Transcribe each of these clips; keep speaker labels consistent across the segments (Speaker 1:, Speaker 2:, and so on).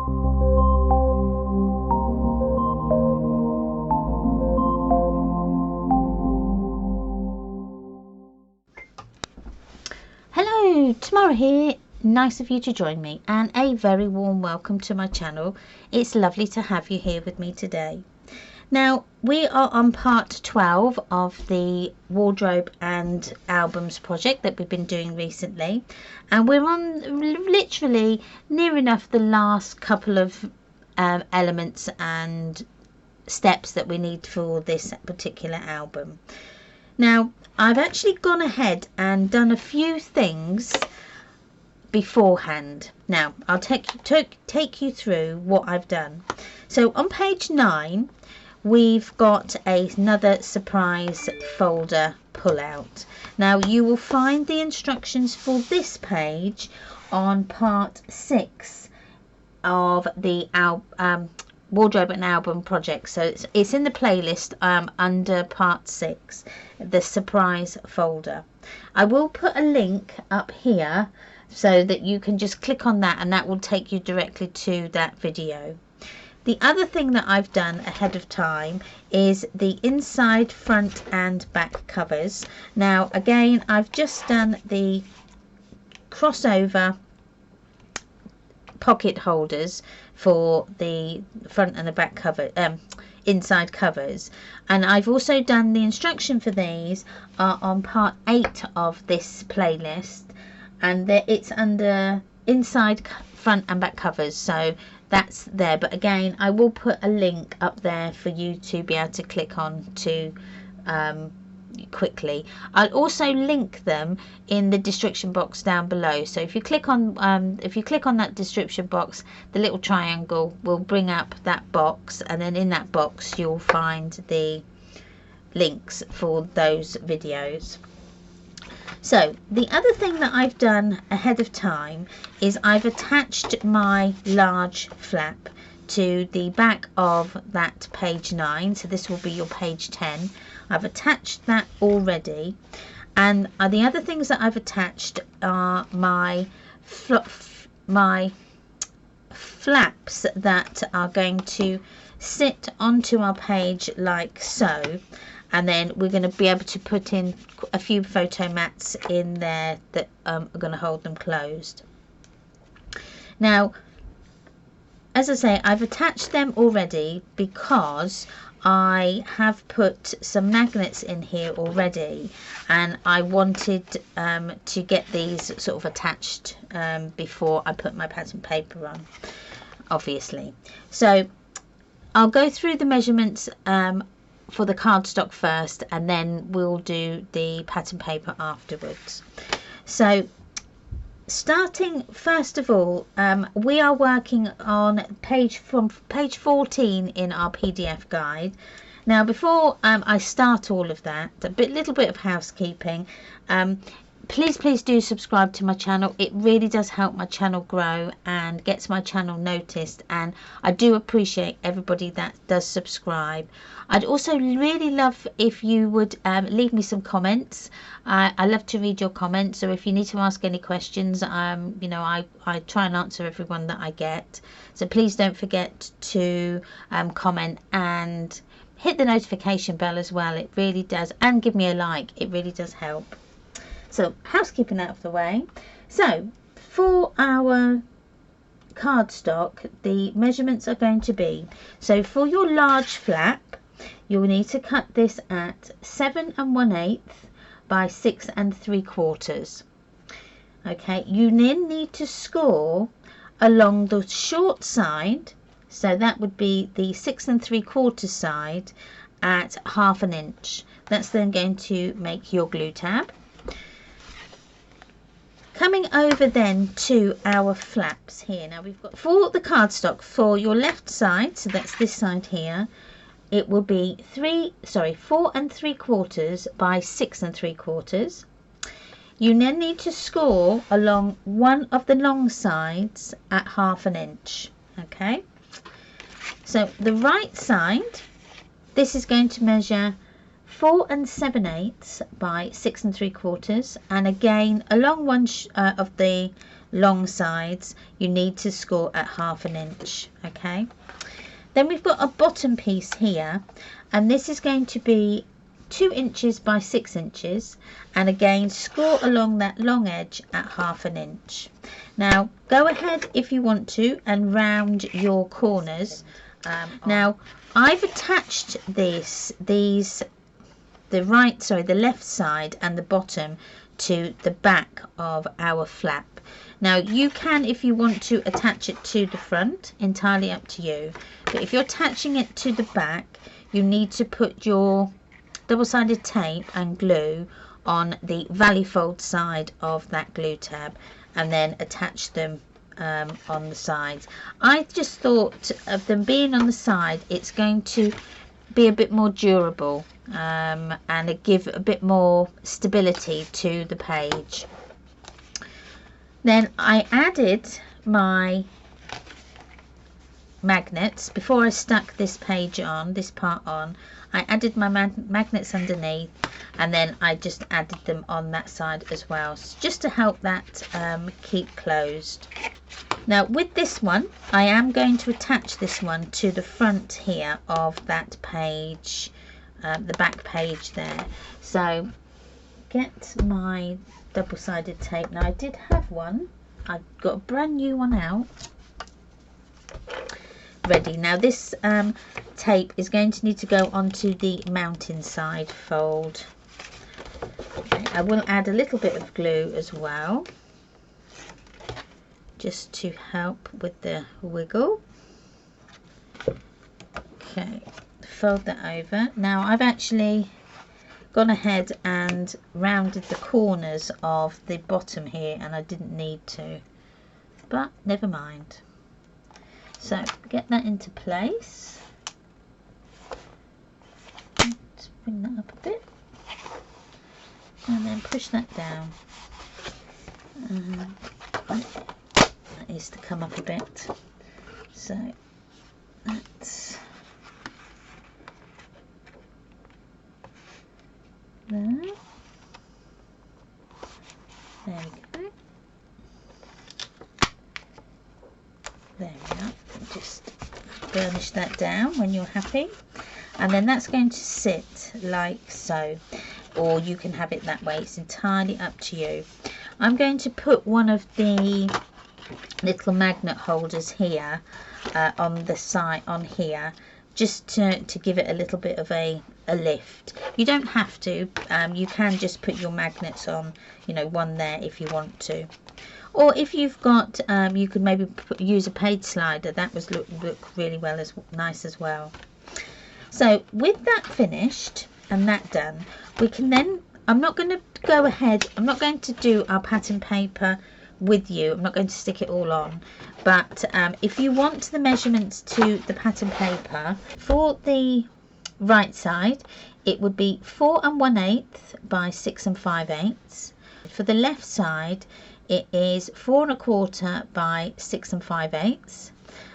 Speaker 1: Hello, Tamara here. Nice of you to join me, and a very warm welcome to my channel. It's lovely to have you here with me today. Now, we are on part 12 of the wardrobe and albums project that we've been doing recently, and we're on literally near enough the last couple of elements and steps that we need for this particular album. Now, I've actually gone ahead and done a few things beforehand. Now, I'll take you through what I've done. So on page 9, we've got another surprise folder pull out. Now, you will find the instructions for this page on part 6 of the wardrobe and album project. So it's in the playlist under part 6, the surprise folder. I will put a link up here so that you can just click on that, and that will take you directly to that video. The other thing that I've done ahead of time is the inside, front and back covers. Now again, I've just done the crossover pocket holders for the front and the back cover, inside covers, and I've also done the instruction for these on part 8 of this playlist, and it's under inside, front and back covers, so that's there. But again, I will put a link up there for you to be able to click on to quickly. I'll also link them in the description box down below. So if you click on that description box, the little triangle will bring up that box, and then in that box you'll find the links for those videos. So the other thing that I've done ahead of time is I've attached my large flap to the back of that page 9, so this will be your page 10. I've attached that already, and the other things that I've attached are my flaps that are going to sit onto our page like so, and then we're going to be able to put in a few photo mats in there that are going to hold them closed. Now, as I say, I've attached them already because I have put some magnets in here already, and I wanted to get these sort of attached before I put my pattern paper on, obviously. So I'll go through the measurements for the cardstock first, and then we'll do the pattern paper afterwards. So starting first of all, we are working on page 14 in our PDF guide. Now before I start all of that, little bit of housekeeping. Please do subscribe to my channel. It really does help my channel grow and gets my channel noticed, and I do appreciate everybody that does subscribe. I'd also really love if you would leave me some comments. I love to read your comments, so if you need to ask any questions, you know, I try and answer everyone that I get. So please don't forget to comment and hit the notification bell as well. It really does, and give me a like. It really does help. So housekeeping out of the way. So for our cardstock, the measurements are going to be, so for your large flap, you'll need to cut this at 7 1/8 by 6 3/4. Okay, you then need to score along the short side, so that would be the 6 3/4 side, at 1/2 inch. That's then going to make your glue tab. Coming over then to our flaps here. Now we've got, for the cardstock, for your left side, so that's this side here, it will be 4 3/4 by 6 3/4. You then need to score along one of the long sides at 1/2 inch. Okay, so the right side, this is going to measure 4 7/8 by 6 3/4, and again along one of the long sides, you need to score at 1/2 inch. Okay, then we've got a bottom piece here, and this is going to be 2 inches by 6 inches, and again score along that long edge at 1/2 inch. Now go ahead if you want to and round your corners. Now I've attached the left side and the bottom to the back of our flap. Now you can, if you want to, attach it to the front, entirely up to you, but if you're attaching it to the back, you need to put your double-sided tape and glue on the valley fold side of that glue tab, and then attach them on the sides. I just thought of them being on the side, it's going to be a bit more durable, and it give a bit more stability to the page. Then I added my magnets before I stuck this page on, this part on. I added my magnets underneath, and then I just added them on that side as well, just to help that keep closed. Now with this one, I am going to attach this one to the front here of that page, the back page there. So get my double-sided tape. Now I did have one, I've got a brand new one out ready. Now this tape is going to need to go onto the mountain side fold. Okay, I will add a little bit of glue as well, just to help with the wiggle. Okay, fold that over. Now I've actually gone ahead and rounded the corners of the bottom here, and I didn't need to, but never mind. So get that into place. Just bring that up a bit, and then push that down. That needs to come up a bit. So that's there. There we go. There we are. Just burnish that down when you're happy, and then that's going to sit like so, or you can have it that way. It's entirely up to you. I'm going to put one of the little magnet holders here on the side on here, just to give it a little bit of a lift. You don't have to, you can just put your magnets on, you know, one there if you want to, or if you've got you could maybe use a page slider. That was look really well, as nice as well. So with that finished and that done, we can then, I'm not going to go ahead, I'm not going to do our pattern paper with you, I'm not going to stick it all on, but if you want the measurements to the pattern paper, for the right side it would be 4 1/8 by 6 5/8. For the left side it is 4 1/4 by 6 5/8,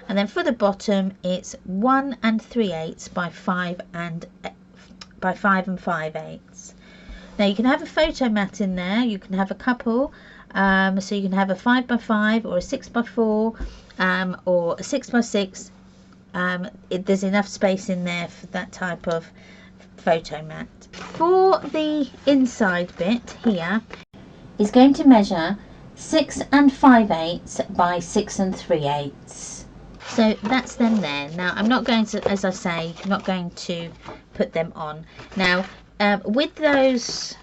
Speaker 1: and then for the bottom it's 1 3/8 by 5 5/8. Now you can have a photo mat in there, you can have a couple, so you can have a 5 by 5 or a 6 by 4 or a 6 by 6. There's enough space in there for that type of photo mat. For the inside bit here is going to measure 6 5/8 by 6 3/8. So that's them there. Now I'm not going to, as I say, not going to put them on. Now with those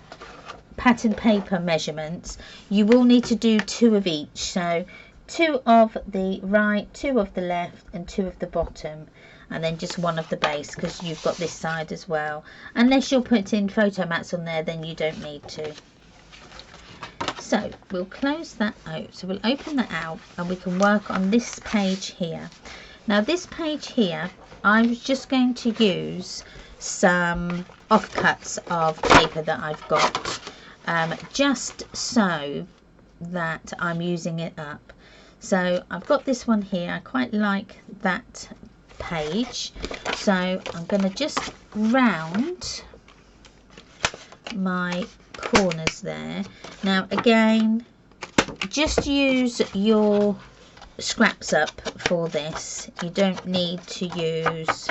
Speaker 1: pattern paper measurements, you will need to do 2 of each. So 2 of the right, 2 of the left, and 2 of the bottom, and then just 1 of the base, because you've got this side as well. Unless you're putting photo mats on there, then you don't need to. So we'll close that out. So we'll open that out, and we can work on this page here. Now this page here, I was just going to use some offcuts of paper that I've got, just so that I'm using it up. So I've got this one here, I quite like that page, so I'm going to just round my corners there. Now again, just use your scraps up for this. You don't need to use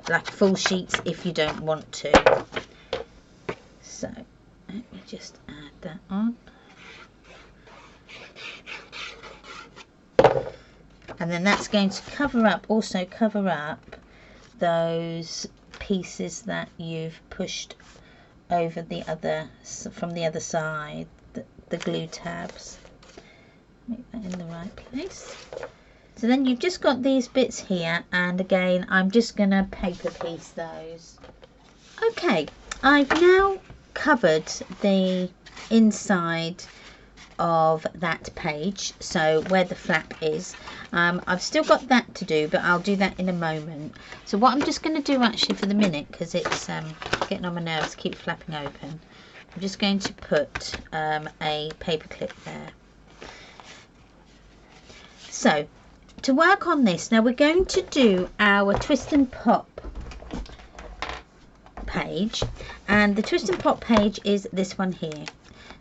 Speaker 1: like full sheets if you don't want to. So let me just add that on. And then that's going to cover up those pieces that you've pushed over from the other side, the glue tabs. Make that in the right place. So then you've just got these bits here, and again I'm just going to paper piece those. Okay, I've now covered the inside of that page, so where the flap is. I've still got that to do, but I'll do that in a moment. So what I'm just going to do actually for the minute, because it's getting on my nerves to keep flapping open, I'm just going to put a paper clip there. So to work on this, now we're going to do our twist and pop page, and the twist and pop page is this one here.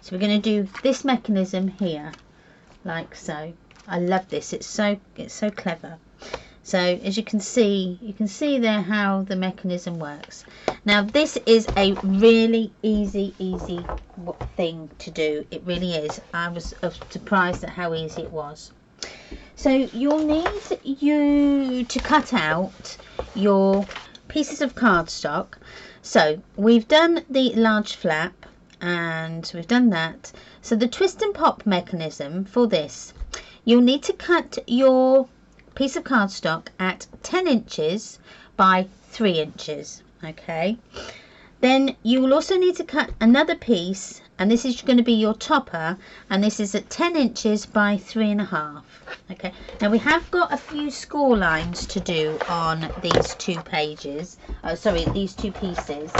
Speaker 1: So we're going to do this mechanism here, like so. I love this. It's so clever. So as you can see there how the mechanism works. Now this is a really easy thing to do. It really is. I was surprised at how easy it was. So you'll need to cut out your pieces of cardstock. So we've done the large flap, and we've done that. So the twist and pop mechanism for this, you'll need to cut your piece of cardstock at 10 inches by 3 inches. Okay, then you will also need to cut another piece, and this is going to be your topper, and this is at 10 inches by 3.5. Okay, now we have got a few score lines to do on these two pages, these two pieces.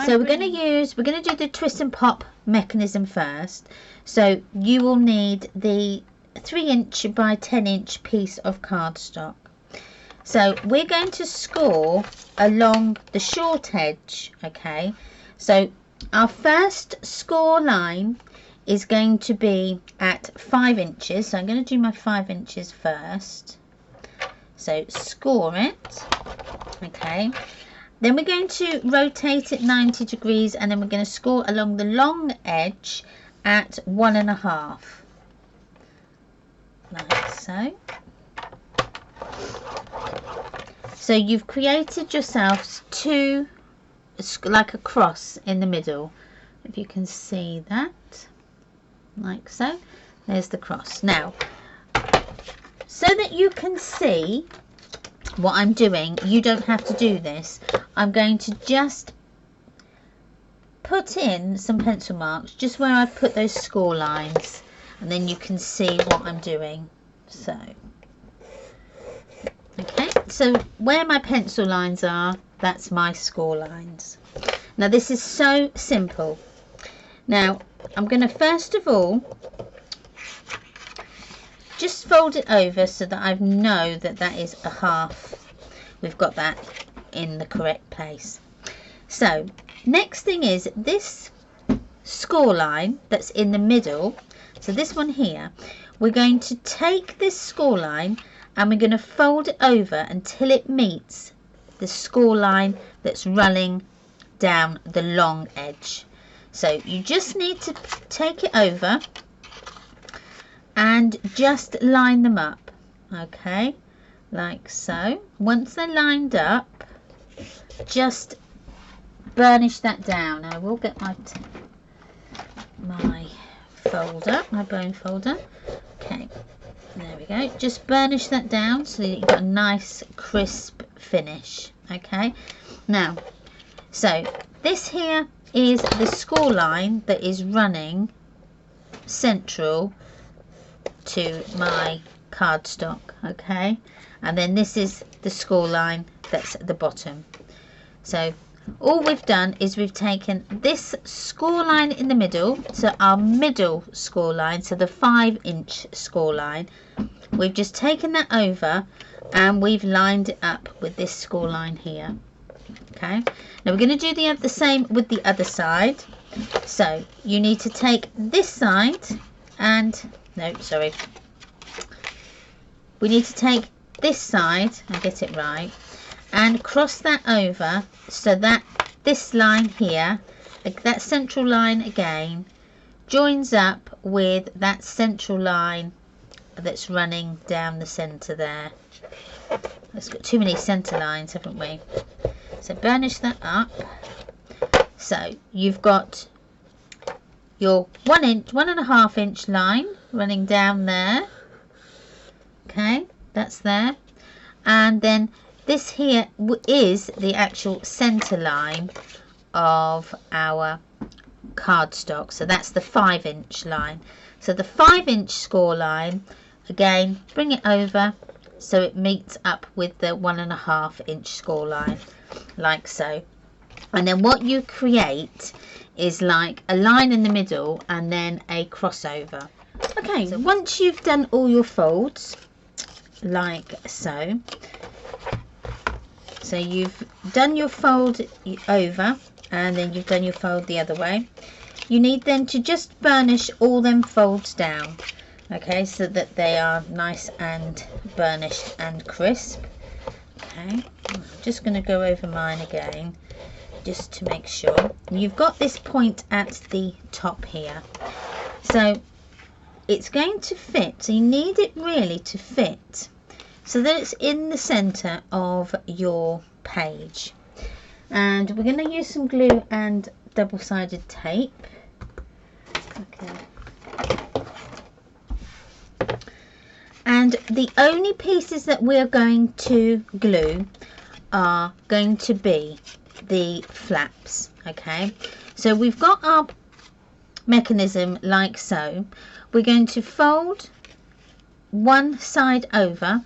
Speaker 1: So we're going to do the twist and pop mechanism first. So you will need the 3-inch by 10-inch piece of cardstock. So we're going to score along the short edge. Okay, so our first score line is going to be at 5 inches. So I'm going to do my 5 inches first. So score it. Okay. Then we're going to rotate it 90 degrees, and then we're going to score along the long edge at 1.5. Like so. So you've created yourselves two, like a cross in the middle. If you can see that. Like so. There's the cross. Now, so that you can see what I'm doing, you don't have to do this. I'm going to just put in some pencil marks just where I've put those score lines, and then you can see what I'm doing. So okay, so where my pencil lines are, that's my score lines. Now this is so simple. Now I'm going to first of all just fold it over so that I know that that is a half. We've got that in the correct place. So next thing is this score line that's in the middle. So this one here, we're going to take this score line and we're going to fold it over until it meets the score line that's running down the long edge. So you just need to take it over and just line them up. Okay, like so. Once they're lined up, just burnish that down. I will get my folder, my bone folder. Okay, there we go. Just burnish that down so that you've got a nice crisp finish. Okay, now so this here is the score line that is running central to my cardstock. Okay, and then this is the score line that's at the bottom. So all we've done is we've taken this score line in the middle, so our middle score line, so the 5-inch score line, we've just taken that over and we've lined it up with this score line here. Okay, now we're going to do the same with the other side. So you need to take this side and, no, sorry. We need to take this side, I'll get it right, and cross that over so that this line here, that central line again, joins up with that central line that's running down the centre there. It's got too many centre lines, haven't we? So burnish that up. So you've got your 1.5 inch line running down there. Okay, that's there. And then this here is the actual centre line of our cardstock. So that's the 5 inch line. So the 5 inch score line, again, bring it over so it meets up with the 1.5 inch score line, like so. And then what you create is like a line in the middle and then a crossover. Okay, so once you've done all your folds, like so, so you've done your fold over and then you've done your fold the other way, you need then to just burnish all them folds down, okay, so that they are nice and burnished and crisp. Okay, I'm just going to go over mine again just to make sure. You've got this point at the top here, so it's going to fit, so you need it really to fit so that it's in the center of your page. And we're going to use some glue and double-sided tape. Okay. And the only pieces that we're going to glue are going to be the flaps. Okay, so we've got our mechanism like so. We're going to fold one side over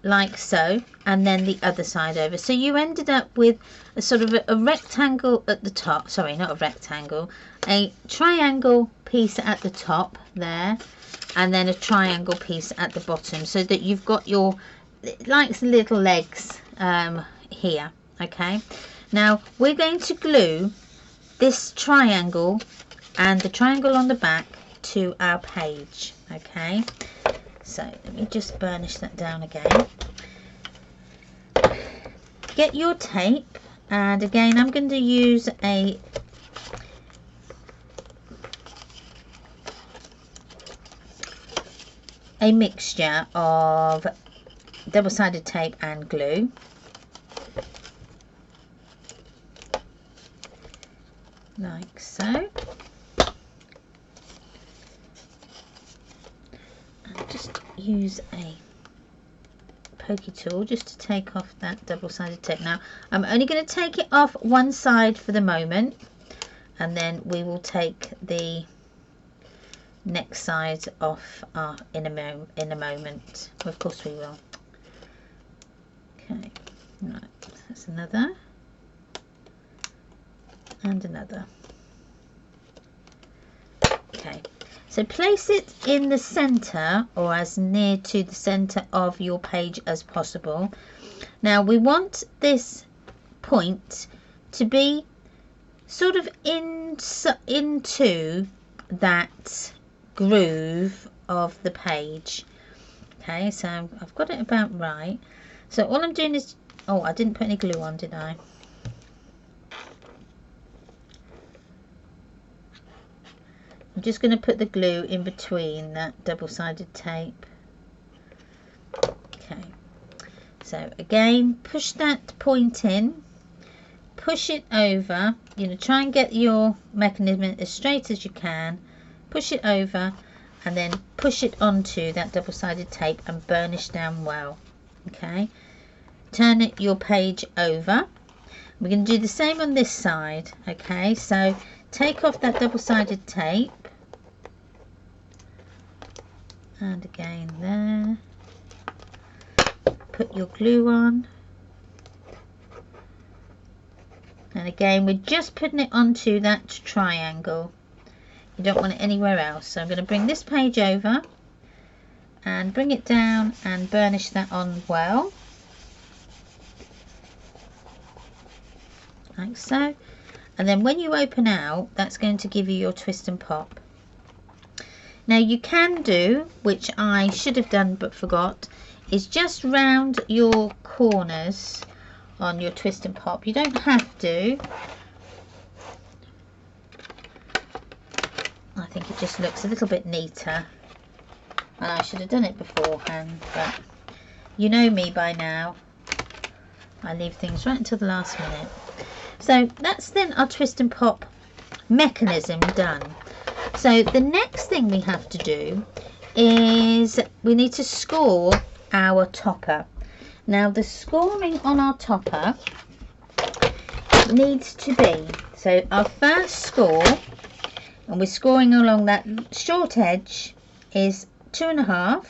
Speaker 1: like so, and then the other side over, so you ended up with a sort of a rectangle at the top, sorry, not a rectangle, a triangle piece at the top there, and then a triangle piece at the bottom, so that you've got your like little legs here. Okay, now we're going to glue this triangle and the triangle on the back to our page. Okay, so let me just burnish that down again. Get your tape, and again I'm going to use a mixture of double-sided tape and glue. Like so. And just use a pokey tool just to take off that double-sided tape. Now I'm only going to take it off one side for the moment, and then we will take the next side off in a moment. Of course we will. Okay, right, that's another and another. Okay, so place it in the center, or as near to the center of your page as possible. Now we want this point to be sort of into that groove of the page. Okay, so I've got it about right. So all I'm doing is, oh, I didn't put any glue on, did I? I'm just going to put the glue in between that double-sided tape. Okay, so again, push that point in, push it over, you know, try and get your mechanism as straight as you can, push it over, and then push it onto that double-sided tape and burnish down well. Okay, turn it your page over. We're going to do the same on this side. Okay, so take off that double-sided tape, and again there, put your glue on, and again we're just putting it onto that triangle. You don't want it anywhere else. So I'm going to bring this page over and bring it down and burnish that on well, like so. and then when you open out, that's going to give you your twist and pop. Now you can do, which I should have done but forgot, is just round your corners on your twist and pop. You don't have to. I think it just looks a little bit neater, and I should have done it beforehand, but you know me by now, I leave things right until the last minute. So that's then our twist and pop mechanism done. So the next thing we have to do is we need to score our topper. Now the scoring on our topper needs to be, so our first score, and we're scoring along that short edge, is 2.5.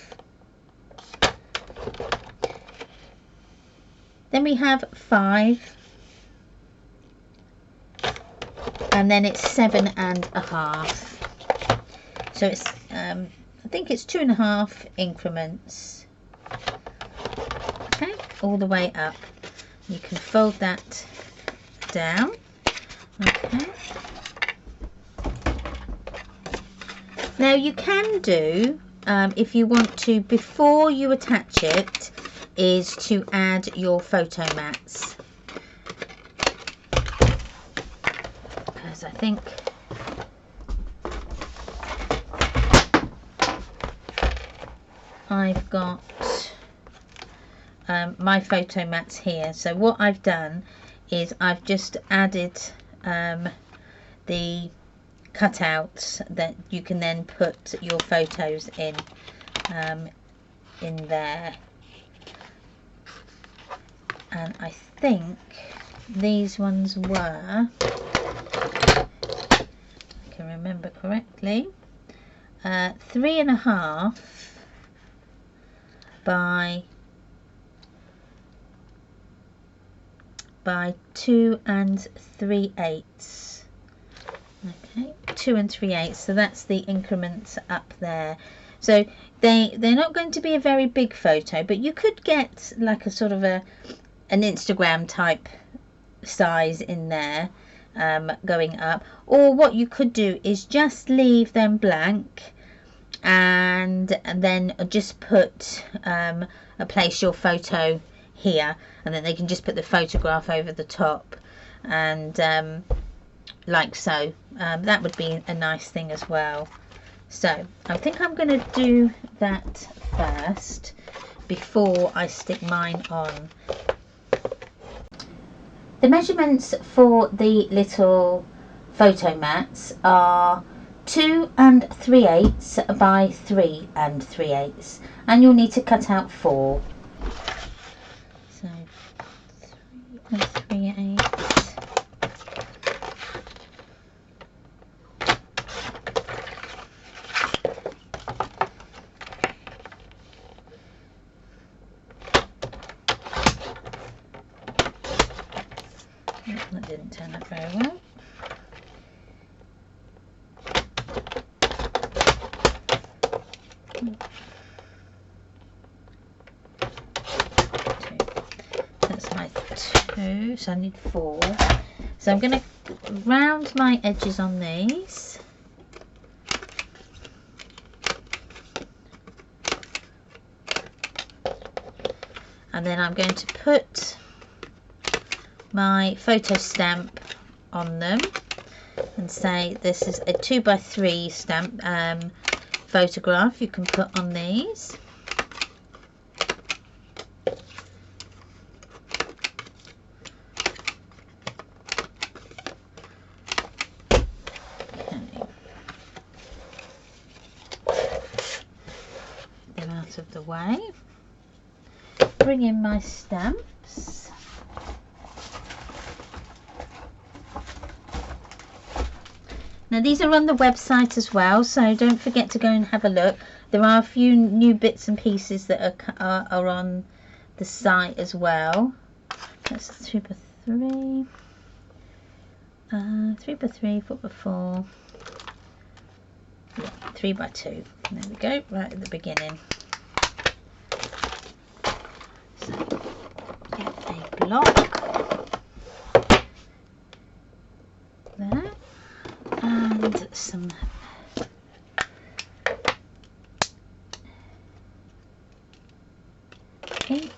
Speaker 1: Then we have 5, and then it's 7.5. So it's I think it's 2.5 increments. Okay, all the way up. You can fold that down. Okay. Now you can do, if you want to, before you attach it, is to add your photo mats. Because I think I've got my photo mats here. So what I've done is I've just added the cutouts that you can then put your photos in there. And I think these ones were, if I can remember correctly, 3.5 by 2 3/8. Okay, 2 3/8. So that's the increments up there. So they're not going to be a very big photo, but you could get like a sort of an Instagram type size in there, going up. Or what you could do is just leave them blank, and then just put place your photo here, and then they can just put the photograph over the top, and like so. That would be a nice thing as well. So I think I'm going to do that first before I stick mine on. The measurements for the little photo mats are 2 3/8 by 3 3/8, and you'll need to cut out 4. So 3 3/8. That didn't turn out very well. That's my 2, so I need 4. So I'm going to round my edges on these. And then I'm going to put my photo stamp on them and say this is a 2 by 3 stamp photograph you can put on these. Them out of the way. Bring in my stamps. Now these are on the website as well, so don't forget to go and have a look. There are a few new bits and pieces that are on the site as well. That's 3 by 3, 3 by 3, 4 by 4, yeah, 3 by 2. There we go, right at the beginning. So get a block. pink.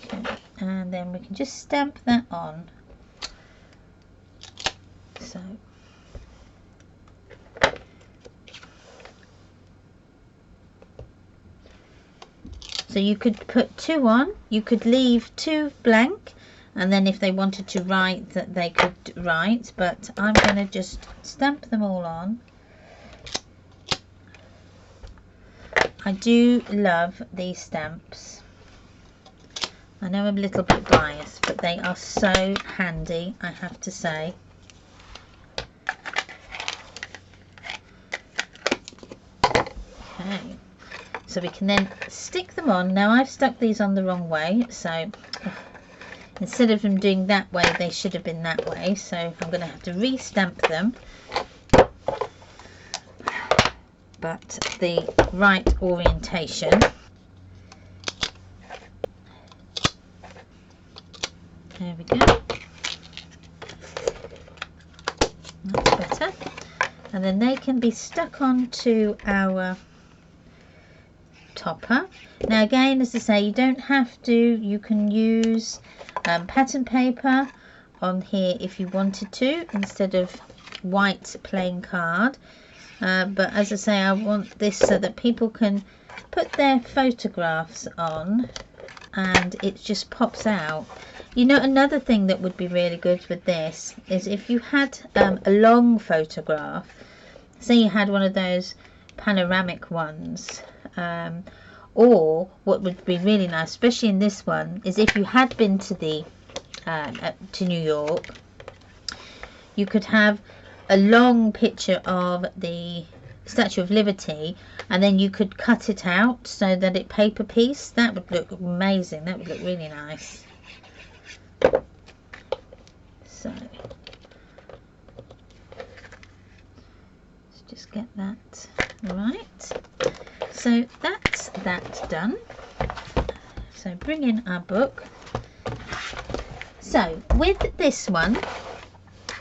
Speaker 1: Okay, and then we can just stamp that on. So you could put 2 on, you could leave 2 blank, and then if they wanted to write that they could write, but I'm going to just stamp them all on. I do love these stamps. I know I'm a little bit biased, but they are so handy, I have to say. Okay. So we can then stick them on. Now I've stuck these on the wrong way, so instead of them doing that way, they should have been that way. So I'm going to have to re-stamp them, but the right orientation. There we go. That's better. And then they can be stuck onto our topper. Now again, as I say, you don't have to. You can use pattern paper on here if you wanted to, instead of white plain card. But as I say, I want this so that people can put their photographs on and it just pops out. You know, another thing that would be really good with this is if you had a long photograph, say you had one of those panoramic ones, or what would be really nice, especially in this one, is if you had been to the to New York, you could have a long picture of the Statue of Liberty, and then you could cut it out so that it paper piece. That would look amazing. That would look really nice. So let's just get that right. So that's that done. So bring in our book. So with this one,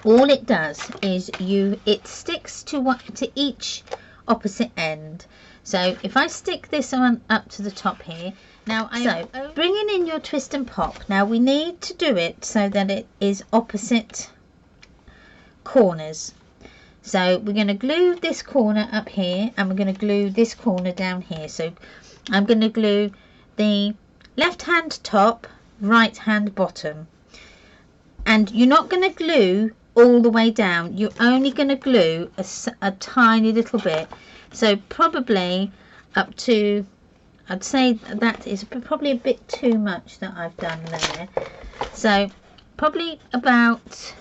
Speaker 1: all it does is it sticks to each opposite end. So if I stick this one up to the top here, now bringing in your twist and pop. Now we need to do it so that it is opposite corners. So we're going to glue this corner up here, and we're going to glue this corner down here. So I'm going to glue the left hand top, right hand bottom. And you're not going to glue all the way down. You're only going to glue a tiny little bit. So probably up to, I'd say that is probably a bit too much that I've done there. So probably about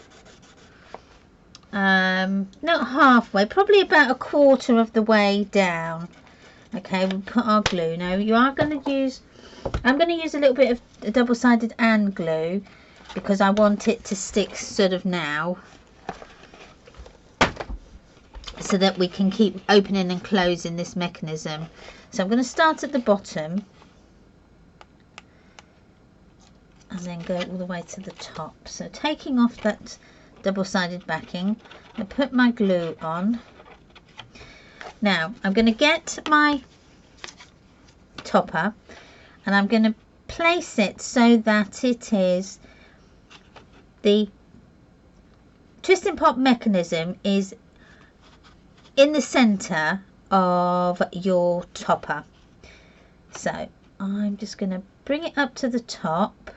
Speaker 1: not halfway, probably about a quarter of the way down. Okay, we'll put our glue. Now you are going to use, I'm going to use a little bit of double-sided and glue because I want it to stick sort of now, so that we can keep opening and closing this mechanism. So I'm going to start at the bottom and then go all the way to the top. So taking off that double-sided backing, I put my glue on. Now I'm going to get my topper and I'm going to place it so that it is, the twist and pop mechanism is in the center of your topper. So I'm just going to bring it up to the top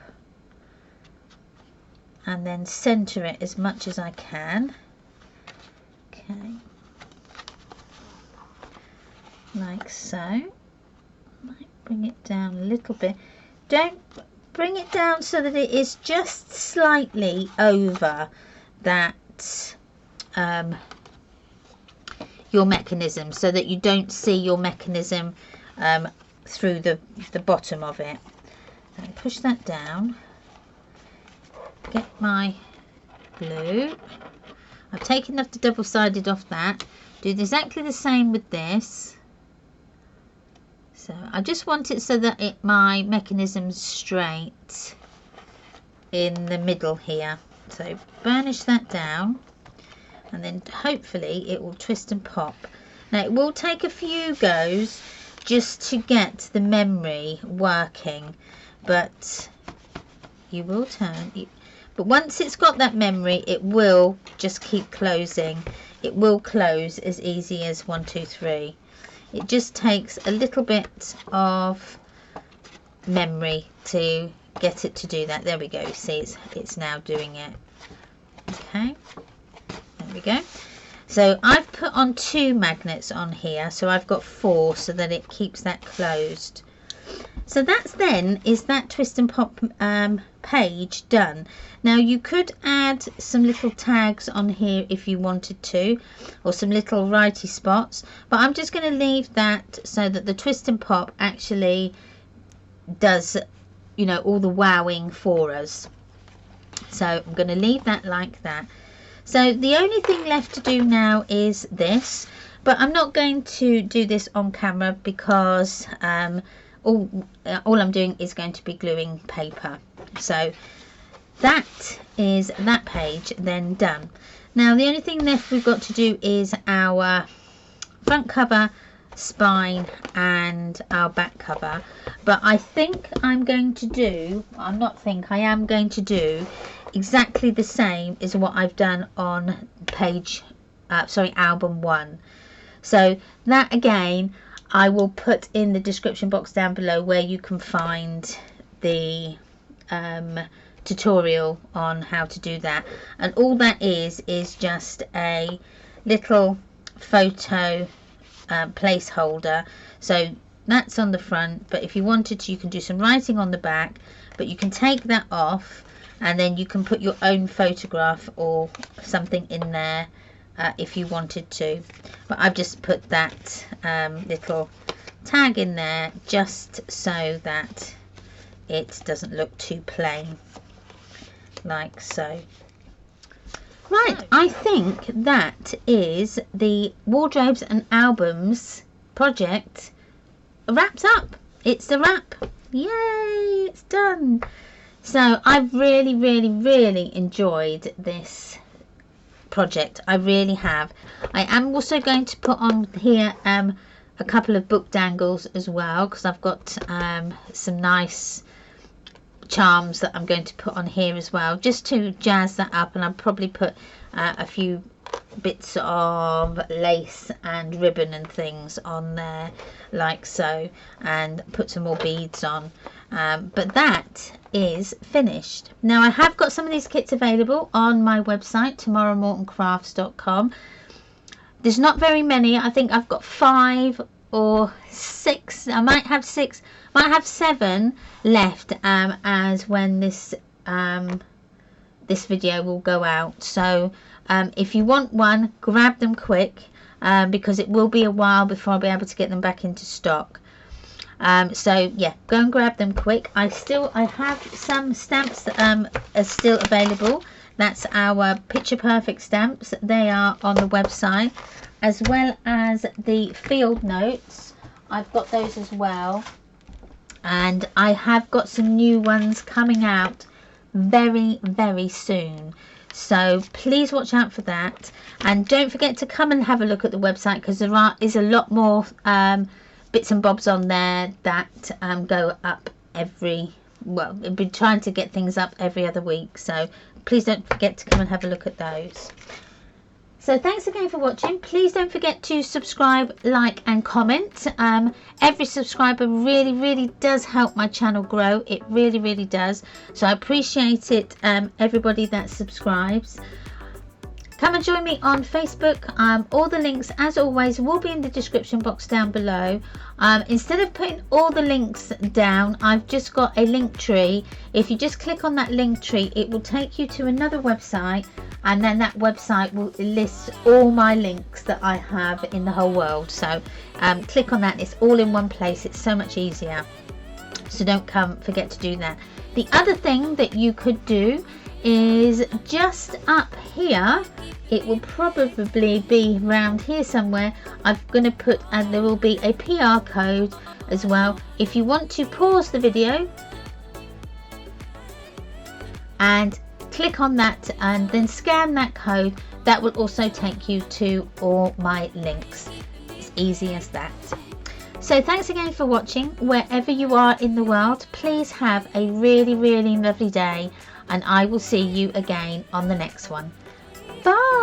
Speaker 1: and then center it as much as I can. Okay, like so. Might bring it down a little bit. Don't bring it down so that it is just slightly over that your mechanism, so that you don't see your mechanism through the bottom of it. And push that down. Get my glue. I've taken off the double-sided off that. Do exactly the same with this. So I just want it so that my mechanism's straight in the middle here. So burnish that down, and then hopefully it will twist and pop. Now it will take a few goes just to get the memory working, but you will turn. But once it's got that memory, it will just keep closing. It will close as easy as 1, 2, 3. It just takes a little bit of memory to get it to do that. There we go. See, it's now doing it. Okay, there we go. So I've put on 2 magnets on here, so I've got 4 so that it keeps that closed. So that's is that twist and pop page done. Now you could add some little tags on here if you wanted to, or some little writey spots, but I'm just going to leave that so that the twist and pop actually does, you know, all the wowing for us. So I'm going to leave that like that. So the only thing left to do now is this, but I'm not going to do this on camera because all I'm doing is going to be gluing paper. So that is that page then done. Now the only thing left we've got to do is our front cover, spine and our back cover, but I think I'm going to do, I am going to do exactly the same as what I've done on album 1. So that again I will put in the description box down below where you can find the tutorial on how to do that, and all that is just a little photo placeholder. So that's on the front, but if you wanted to, you can do some writing on the back, but you can take that off and then you can put your own photograph or something in there if you wanted to. But I've just put that little tag in there just so that it doesn't look too plain, like so. Right, I think that is the wardrobes and albums project wrapped up. It's a wrap. Yay, it's done. So I've really enjoyed this project. I really have. I am also going to put on here a couple of book dangles as well, because I've got some nice charms that I'm going to put on here as well, just to jazz that up. And I'll probably put a few bits of lace and ribbon and things on there, like so, and put some more beads on. But that is finished. Now I have got some of these kits available on my website, tomorrowmortoncrafts.com. There's not very many. I think I've got 5 or 6. I might have 6, might have 7 left as when this this video will go out. So if you want one, grab them quick, because it will be a while before I'll be able to get them back into stock. So yeah, go and grab them quick. I have some stamps that are still available. That's our picture perfect stamps. They are on the website, as well as the field notes. I've got those as well, and I have got some new ones coming out very soon. So please watch out for that, and don't forget to come and have a look at the website, because there is a lot more bits and bobs on there that go up well, we've been trying to get things up every other week, so please don't forget to come and have a look at those. So thanks again for watching. Please don't forget to subscribe, like and comment. Every subscriber really does help my channel grow. It really does. So I appreciate it, everybody that subscribes. Come and join me on Facebook. All the links, as always, will be in the description box down below. Instead of putting all the links down, I've just got a link tree. If you just click on that link tree, it will take you to another website, and then that website will list all my links that I have in the whole world. So click on that. It's all in one place. It's so much easier. So don't forget to do that. The other thing that you could do is just up here, it will probably be around here somewhere. I'm going to put, and there will be a PR code as well. If you want to pause the video and click on that and then scan that code, that will also take you to all my links. It's easy as that. So thanks again for watching. Wherever you are in the world, please have a really, really lovely day, and I will see you again on the next one. Bye.